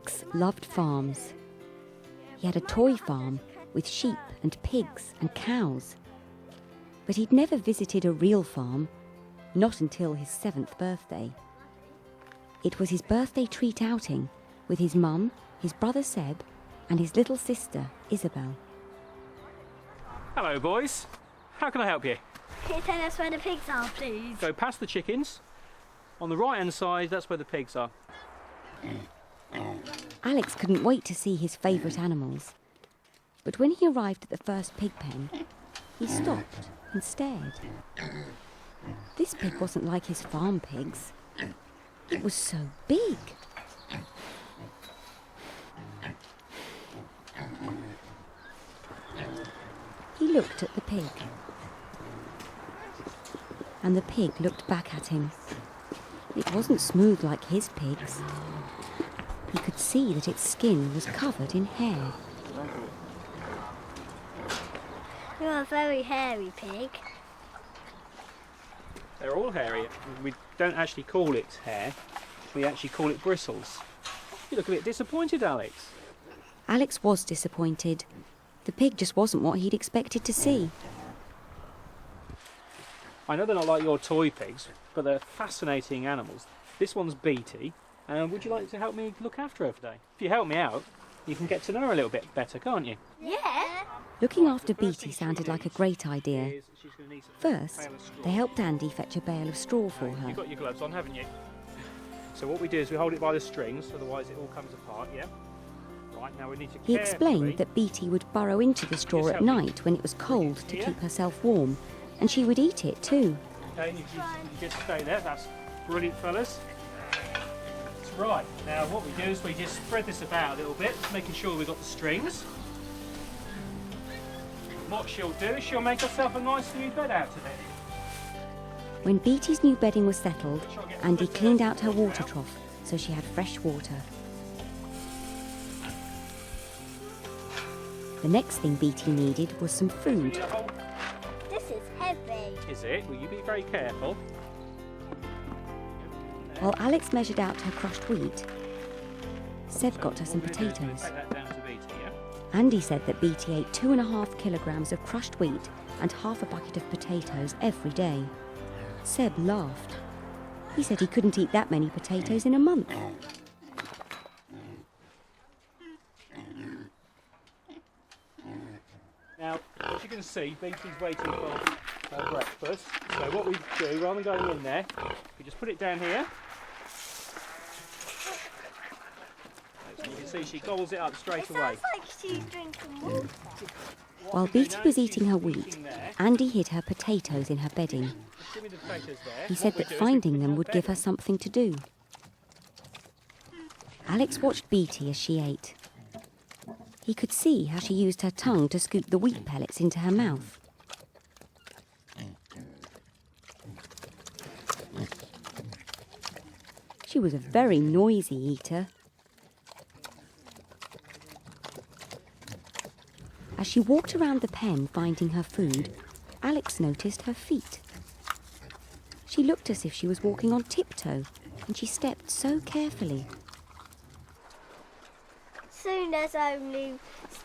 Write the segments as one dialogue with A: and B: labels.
A: Alex loved farms. He had a toy farm with sheep and pigs and cows. But he'd never visited a real farm, not until his 7th birthday. It was his birthday treat outing with his mum, his brother Seb, and his little sister Isabel.
B: Hello, boys. How can I help you?
C: Can you tell us where the pigs are, please?
B: Go past the chickens. On the right-hand side, that's where the pigs are.
A: Alex couldn't wait to see his favourite animals. But when he arrived at the first pig pen, he stopped and stared. This pig wasn't like his farm pigs. It was so big. He looked at the pig. And the pig looked back at him. It wasn't smooth like his pigs. He could see that its skin was covered in hair.
C: You're a very hairy pig.
B: They're all hairy. We don't actually call it hair. We actually call it bristles. You look a bit disappointed, Alex.
A: Alex was disappointed. The pig just wasn't what he'd expected to see.
B: I know they're not like your toy pigs, but they're fascinating animals. This one's Beatty, and would you like to help me look after her today? If you help me out, you can get to know her a little bit better, can't you?
C: Yeah.
A: Looking after Beatty sounded like a great idea. First, they helped Andy fetch a bale of straw for her.
B: You've got your gloves on, haven't you? So what we do is we hold it by the strings, otherwise it all comes apart, yeah? Right, now we need to
A: He explained that Beatty would burrow into the straw at night when it was cold to keep herself warm, and she would eat it too.
B: Okay, you just stay there. That's brilliant, fellas. That's right. Now what we do is we just spread this about a little bit, making sure we've got the strings. What she'll do is she'll make herself a nice new bed out of it.
A: When Beatty's new bedding was settled, Andy cleaned out her water trough so she had fresh water. The next thing Beatty needed was some food.
C: This is heavy.
B: Is it? Will you be very careful?
A: While Alex measured out her crushed wheat, Seb got her some potatoes.
B: Take that down to Beatty, yeah?
A: Andy said that Beatty ate 2.5 kilograms of crushed wheat and half a bucket of potatoes every day. Seb laughed. He said he couldn't eat that many potatoes in a month.
B: Now, as you can see, Beatty's waiting for her breakfast. So what we do, rather than going in there, we just put it down here. As you can see, she gobbles it up straight away.
C: It sounds like she's drinking water.
A: While Beatty was eating her wheat, Andy hid her potatoes in her bedding.
B: Give me the potatoes there.
A: He said that finding them would give her something to do. Alex watched Beatty as she ate. He could see how she used her tongue to scoop the wheat pellets into her mouth. She was a very noisy eater. As she walked around the pen finding her food, Alex noticed her feet. She looked as if she was walking on tiptoe, and she stepped so carefully.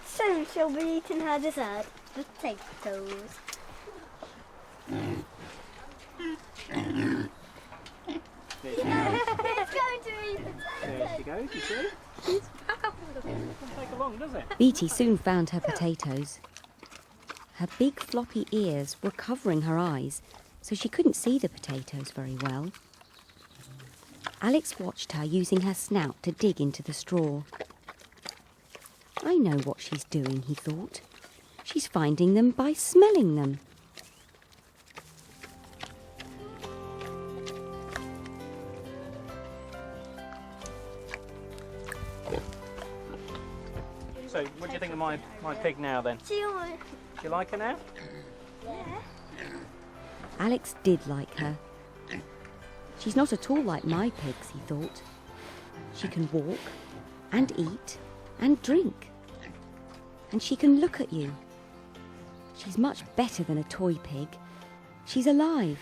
C: Soon she'll be eating her dessert, potatoes. It's going to eat potatoes.
B: There she goes, you see? Doesn't take long, does it?
A: Beatty soon found her potatoes. Her big floppy ears were covering her eyes, so she couldn't see the potatoes very well. Alex watched her using her snout to dig into the straw. I know what she's doing, he thought. She's finding them by smelling them.
B: So, what do you think of my pig now then?
C: Do you
B: Do you like her now?
C: Yeah.
A: Alex did like her. She's not at all like my pigs, he thought. She can walk and eat and drink. And she can look at you. She's much better than a toy pig. She's alive.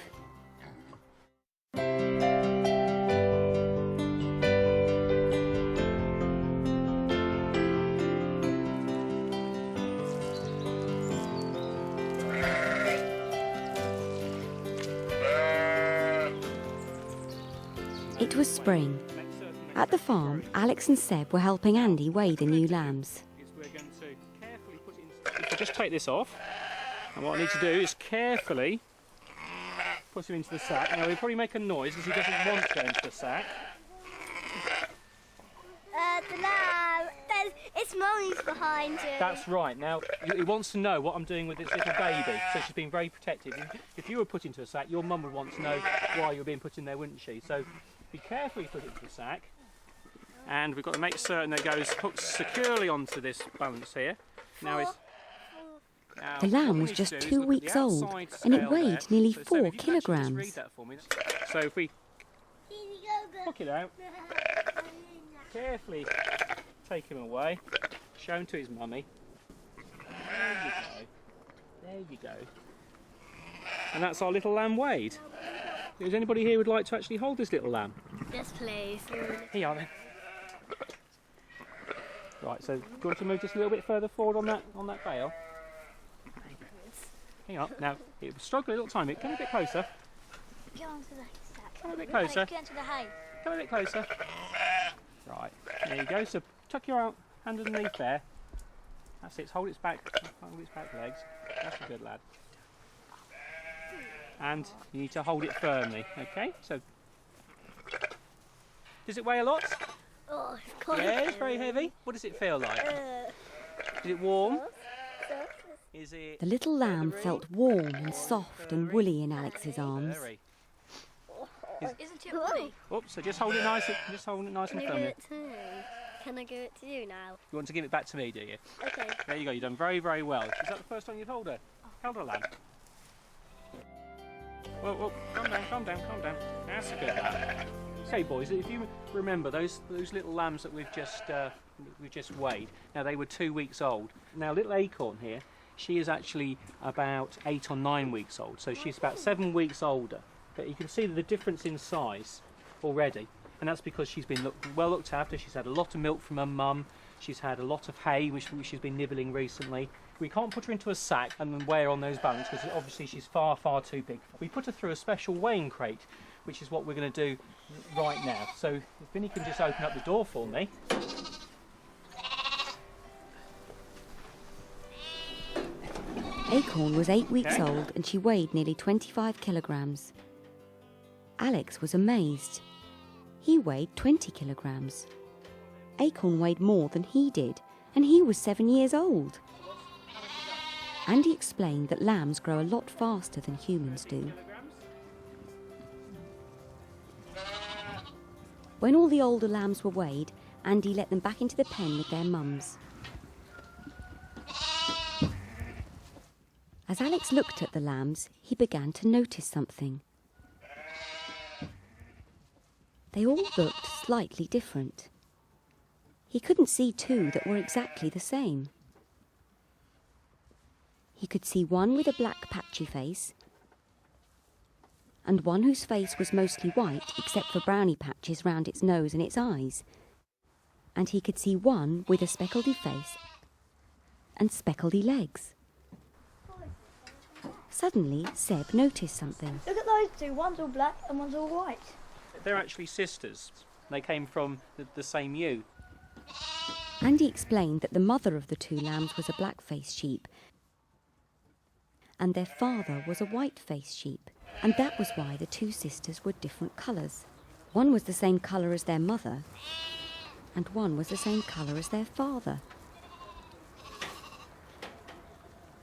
A: It was spring. At the farm, Alex and Seb were helping Andy weigh the new lambs.
B: We're going to carefully put it in. If I just take this off, and what I need to do is carefully put him into the sack. Now he'll probably make a noise because he doesn't want to go into the sack.
C: The lamb. It's Mummy's behind you.
B: That's right. Now he wants to know what I'm doing with this little baby, so she's being very protective. If you were put into a sack, your mum would want to know why you were being put in there, wouldn't she? So be careful you put it into the sack. And we've got to make certain that it goes hooked securely onto this balance here. Now
A: The lamb was just 2 weeks old and it weighed nearly 4 kilograms.
B: So if we hook it out, carefully take him away, show him to his mummy. There you go. There you go. And that's our little lamb weighed. Is anybody here would like to actually hold this little lamb?
C: Yes, please.
B: Here you are then. Right, so do you want to move just a little bit further forward on that bale? Hang on. Now it will struggle a little time. Come a bit closer.
C: Go on to the sack.
B: Come a bit closer.
C: Go into the hay.
B: Come a bit closer. Right, there you go. So tuck your hand underneath there. That's it. Hold its back legs. That's a good lad. And you need to hold it firmly. Okay. So does it weigh a lot?
C: Oh, it's quite
B: Yeah, it's very heavy. What does it feel like? Is it warm? Is it?
A: The little lamb felt warm and soft and woolly in Alex's arms.
B: Very.
C: Isn't it funny?
B: Oops, so just hold it nice and
C: Can I give
B: firmly.
C: it to me? Can I give it to you now?
B: You want to give it back to me, do you?
C: Okay.
B: There you go. You've done very, very well. Is that the first time you've held her? Held a lamb. Whoa, calm down. That's a good lamb. Okay, boys, if you remember those little lambs that we've just weighed. Now they were 2 weeks old. Now little Acorn here, she is actually about 8 or 9 weeks old. So she's about 7 weeks older. But you can see the difference in size already, and that's because she's been well looked after. She's had a lot of milk from her mum. She's had a lot of hay, which she's been nibbling recently. We can't put her into a sack and then weigh her on those balance because obviously she's far, far too big. We put her through a special weighing crate, which is what we're going to do right now. So if Vinny can just open up the door for me.
A: Acorn was 8 weeks old and she weighed nearly 25 kilograms. Alex was amazed. He weighed 20 kilograms. Acorn weighed more than he did, and he was 7 years old. Andy explained that lambs grow a lot faster than humans do. When all the older lambs were weighed, Andy let them back into the pen with their mums. As Alex looked at the lambs, he began to notice something. They all looked slightly different. He couldn't see two that were exactly the same. He could see one with a black patchy face, and one whose face was mostly white except for browny patches round its nose and its eyes. And he could see one with a speckledy face and speckledy legs. Suddenly, Seb noticed something.
D: Look at those two, one's all black and one's all white.
B: They're actually sisters. They came from the same ewe.
A: Andy explained that the mother of the two lambs was a black-faced sheep and their father was a white-faced sheep, and that was why the two sisters were different colours. One was the same colour as their mother and one was the same colour as their father.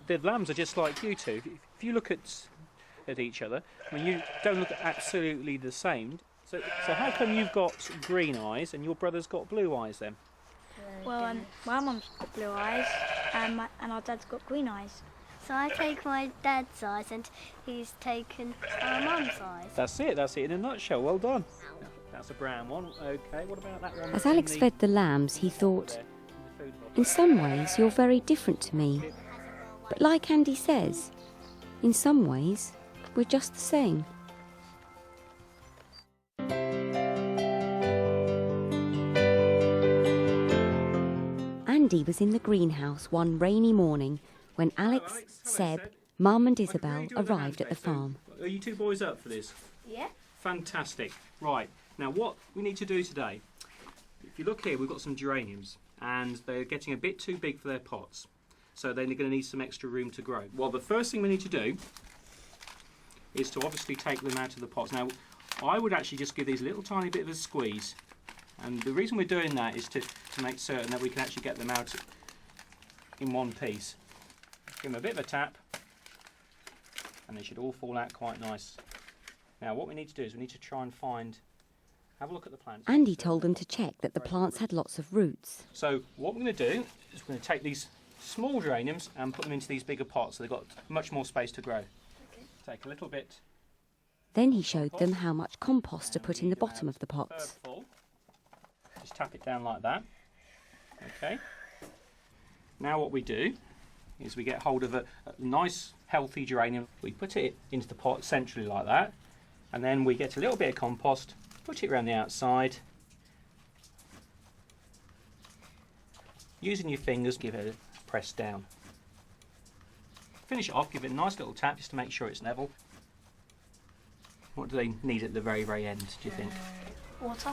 B: The lambs are just like you two. If you look at each other, I mean, you don't look absolutely the same. So how come you've got green eyes and your brother's got blue eyes then?
D: Well, my mum's got blue eyes and our dad's got green eyes.
C: So I take my dad's eyes and he's taken our mum's eyes.
B: That's it in a nutshell. Well done. That's a brown one. Okay, what about that one?
A: As Alex fed the lambs, he thought, in some ways you're very different to me. But like Andy says, in some ways we're just the same. Andy was in the greenhouse one rainy morning when Alex, Seb, Mum and Isabel arrived at the farm.
B: Are you two boys up for this?
D: Yeah.
B: Fantastic. Right, Now what we need to do today, if you look here, we've got some geraniums and they're getting a bit too big for their pots. So they're going to need some extra room to grow. Well, the first thing we need to do is to obviously take them out of the pots. Now, I would actually just give these a little tiny bit of a squeeze. And the reason we're doing that is to make certain that we can actually get them out in one piece. Give them a bit of a tap and they should all fall out quite nice. Now what we need to do is we need to try and have a look at the plants.
A: Andy told them to check that the plants had lots of roots.
B: So what we're going to do is we're going to take these small geraniums and put them into these bigger pots so they've got much more space to grow. Okay. Take a little bit.
A: Then he showed them how much compost to put in the bottom of the pots.
B: Just tap it down like that. Okay. Now what we do is we get hold of a nice healthy geranium. We put it into the pot centrally like that, and then we get a little bit of compost, put it around the outside. Using your fingers, give it a press down. Finish it off, give it a nice little tap just to make sure it's level. What do they need at the very, very end, do you think?
D: Water.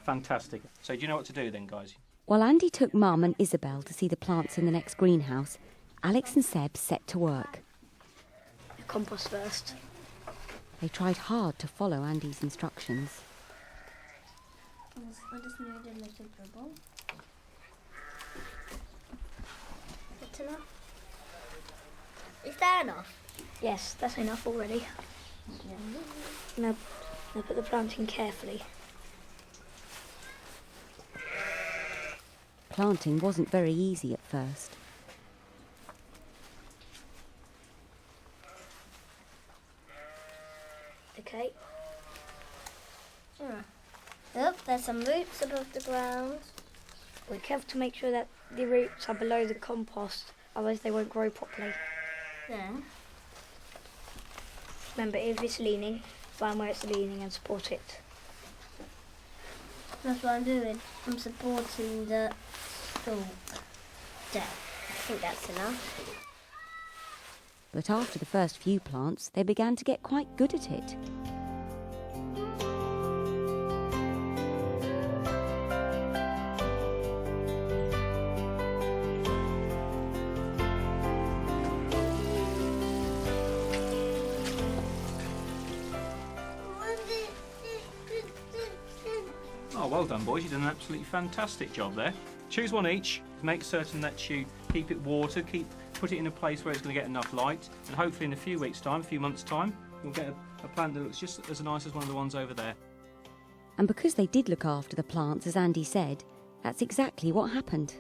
B: Fantastic. So do you know what to do then, guys?
A: While Andy took Mum and Isabel to see the plants in the next greenhouse, Alex and Seb set to work.
D: Compost first.
C: They tried hard to follow Andy's instructions.
E: I just need a little dribble. That's enough. Is that enough?
D: Yes, that's enough already. Now put the plant in carefully.
C: Planting wasn't very easy at first.
D: Okay.
E: Oh, there's some roots above the ground.
D: We're careful to make sure that the roots are below the compost, otherwise they won't grow properly.
E: Yeah.
D: Remember, if it's leaning, find where it's leaning and support it.
E: That's what I'm doing. I'm supporting the stalk. There. I think that's enough.
C: But after the first few plants, they began to get quite good at it.
B: Oh, well done, boys. You've done an absolutely fantastic job there. Choose one each. Make certain that you keep it watered, put it in a place where it's going to get enough light, and hopefully in a few weeks' time, a few months' time, you'll get a plant that looks just as nice as one of the ones over there.
C: And because they did look after the plants, as Andy said, that's exactly what happened.